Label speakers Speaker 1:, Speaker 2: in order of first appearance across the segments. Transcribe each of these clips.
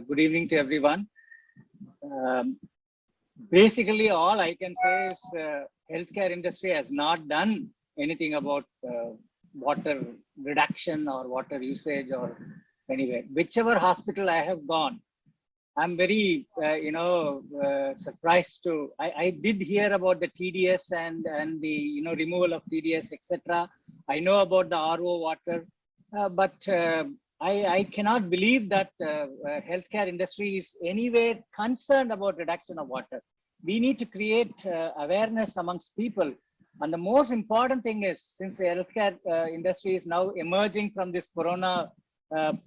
Speaker 1: good evening to everyone. Basically, all I can say is healthcare industry has not done anything about water reduction or water usage or anyway. Whichever hospital I have gone, I'm very, surprised to. I did hear about the TDS and the removal of TDS, etc. I know about the RO water, but I cannot believe that healthcare industry is anywhere concerned about reduction of water. We need to create awareness amongst people. And the most important thing is, since the healthcare industry is now emerging from this corona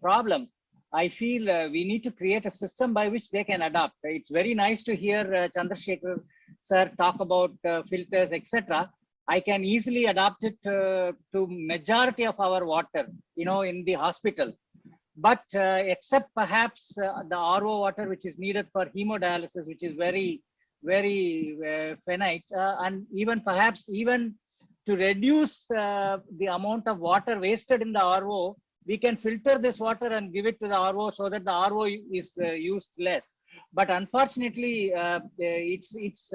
Speaker 1: problem, I feel we need to create a system by which they can adapt. It's very nice to hear Chandrasekhar sir talk about filters, etc. I can easily adapt it to majority of our water, in the hospital. But except perhaps the RO water, which is needed for hemodialysis, which is very, very finite, and even perhaps even to reduce the amount of water wasted in the RO, we can filter this water and give it to the RO so that the RO is used less. But unfortunately, it's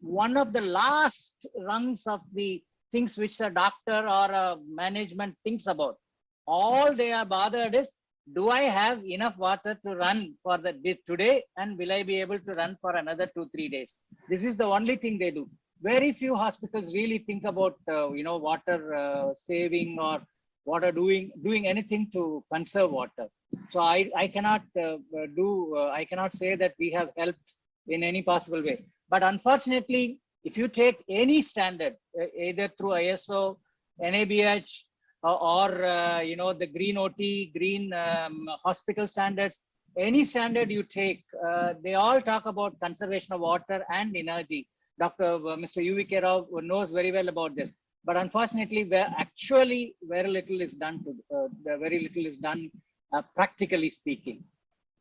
Speaker 1: one of the last rungs of the things which a doctor or a management thinks about. All they are bothered is, do I have enough water to run for this today, and will I be able to run for another 2-3 days? This is the only thing they do. Very few hospitals really think about water saving or water doing anything to conserve water. So I cannot I cannot say that we have helped in any possible way. But unfortunately, if you take any standard, either through ISO, NABH, or the green OT, green hospital standards, any standard you take, they all talk about conservation of water and energy. Mr. U.V.K. Rao knows very well about this. But unfortunately, very little is done practically speaking.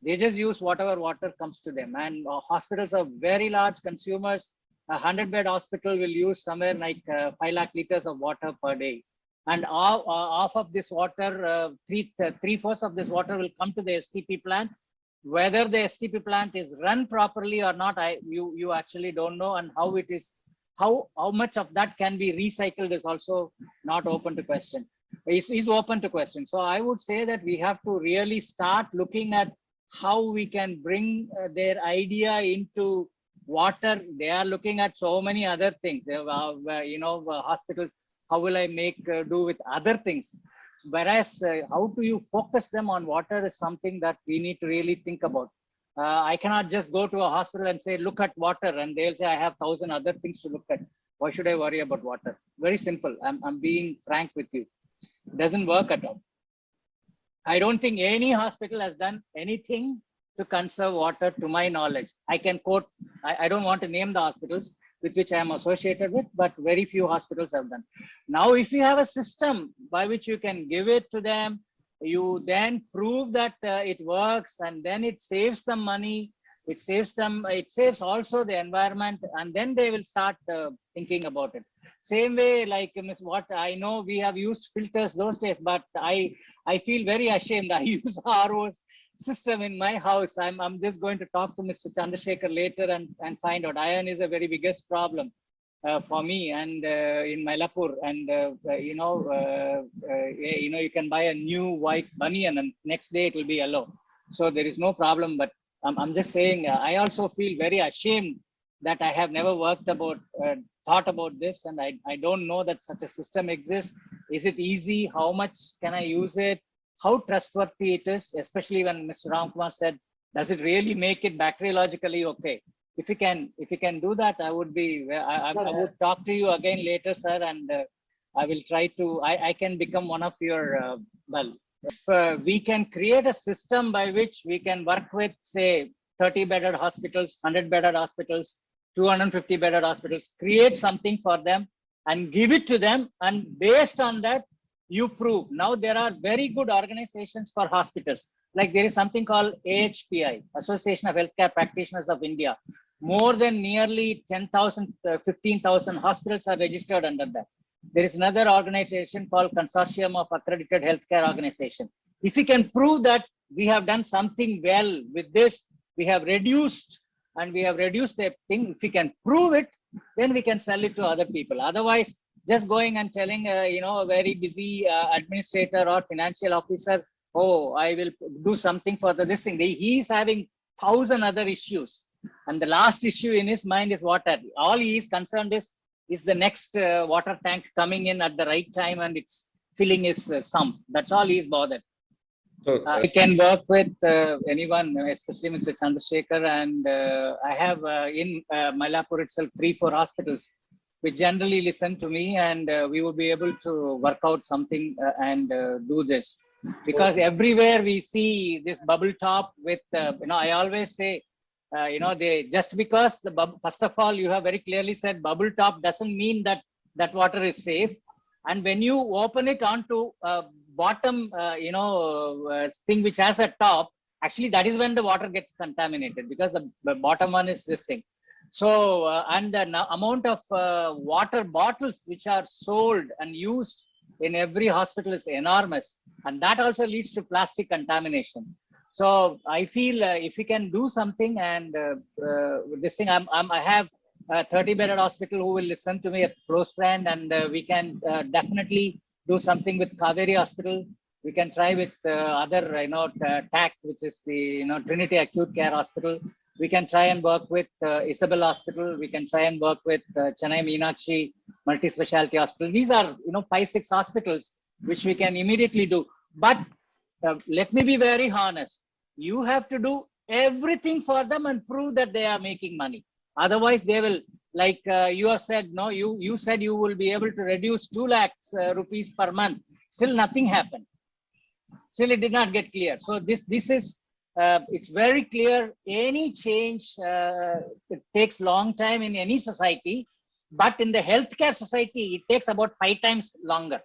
Speaker 1: They just use whatever water comes to them. And hospitals are very large consumers. A 100-bed hospital will use somewhere like 5 lakh liters of water per day. And off of this water, three-fourths of this water will come to the STP plant. Whether the STP plant is run properly or not, you actually don't know, and how it is. How much of that can be recycled is also not open to question. Is open to question. So I would say that we have to really start looking at how we can bring their idea into water. They are looking at so many other things. Hospitals. How will I make do with other things? Whereas how do you focus them on water is something that we need to really think about. I cannot just go to a hospital and say, look at water, and they'll say, I have 1,000 other things to look at. Why should I worry about water? Very simple. I'm being frank with you. It doesn't work at all. I don't think any hospital has done anything to conserve water, to my knowledge. I can quote, I don't want to name the hospitals with which I am associated with, but very few hospitals have done. Now, if you have a system by which you can give it to them, you then prove that it works, and then it saves them money. It saves also the environment, and then they will start thinking about it. Same way, like what I know, we have used filters those days, but I feel very ashamed. I use RO's system in my house. I'm just going to talk to Mr. Chandrasekhar later and find out. Iron is a very biggest problem for me and in Mylapore, and you can buy a new white bunian and next day it will be yellow. So there is no problem. But I'm just saying, I also feel very ashamed that I have never thought about this, and I don't know that such a system exists. Is it easy? How much can I use it? How trustworthy it is? Especially when Mr. Ramkumar said, does it really make it bacteriologically okay? If you can do that, I would would talk to you again later, sir, and I will try to. I can become one of your if we can create a system by which we can work with, say, 30-bedded hospitals, 100-bedded hospitals, 250-bedded hospitals, create something for them and give it to them, and based on that, you prove. Now there are very good organizations for hospitals. Like there is something called AHPI, Association of Healthcare Practitioners of India. More than nearly 10,000, 15,000 hospitals are registered under that. There is another organization called Consortium of Accredited Healthcare Organization. If we can prove that we have done something well with this. We have reduced, and we have reduced the thing. If we can prove it, then we can sell it to other people. Otherwise, just going and telling a very busy administrator or financial officer, oh, I will do something for this thing. He is having 1,000 other issues, and the last issue in his mind is water. All he is concerned is the next water tank coming in at the right time and it's filling his sump. That's all he is bothered.
Speaker 2: So,
Speaker 1: I can work with anyone, especially Mr. Chandrasekhar, and I have in Mylapore itself 3-4 hospitals which generally listen to me, and we will be able to work out something and do this. Because everywhere we see this bubble top with, I always say, they just because the bubble, first of all, you have very clearly said bubble top doesn't mean that that water is safe. And when you open it onto bottom, thing which has a top, actually that is when the water gets contaminated, because the bottom one is this thing. So, and the amount of water bottles which are sold and used in every hospital is enormous. And that also leads to plastic contamination. So I feel if we can do something, and this thing, I have a 30-bedded hospital who will listen to me, a close friend, and we can definitely do something with Kaveri Hospital. We can try with other, TAC, which is the Trinity Acute Care Hospital. We can try and work with Isabel Hospital. We can try and work with Chennai Meenakshi Multi-Specialty Hospital. These are 5-6 hospitals which we can immediately do. But let me be very honest. You have to do everything for them and prove that they are making money. Otherwise, they will, like you have said, no, you said you will be able to reduce 2 lakhs rupees per month. Still nothing happened. Still it did not get clear. So this is, it's very clear. Any change, it takes long time in any society, but in the healthcare society, it takes about 5 times longer.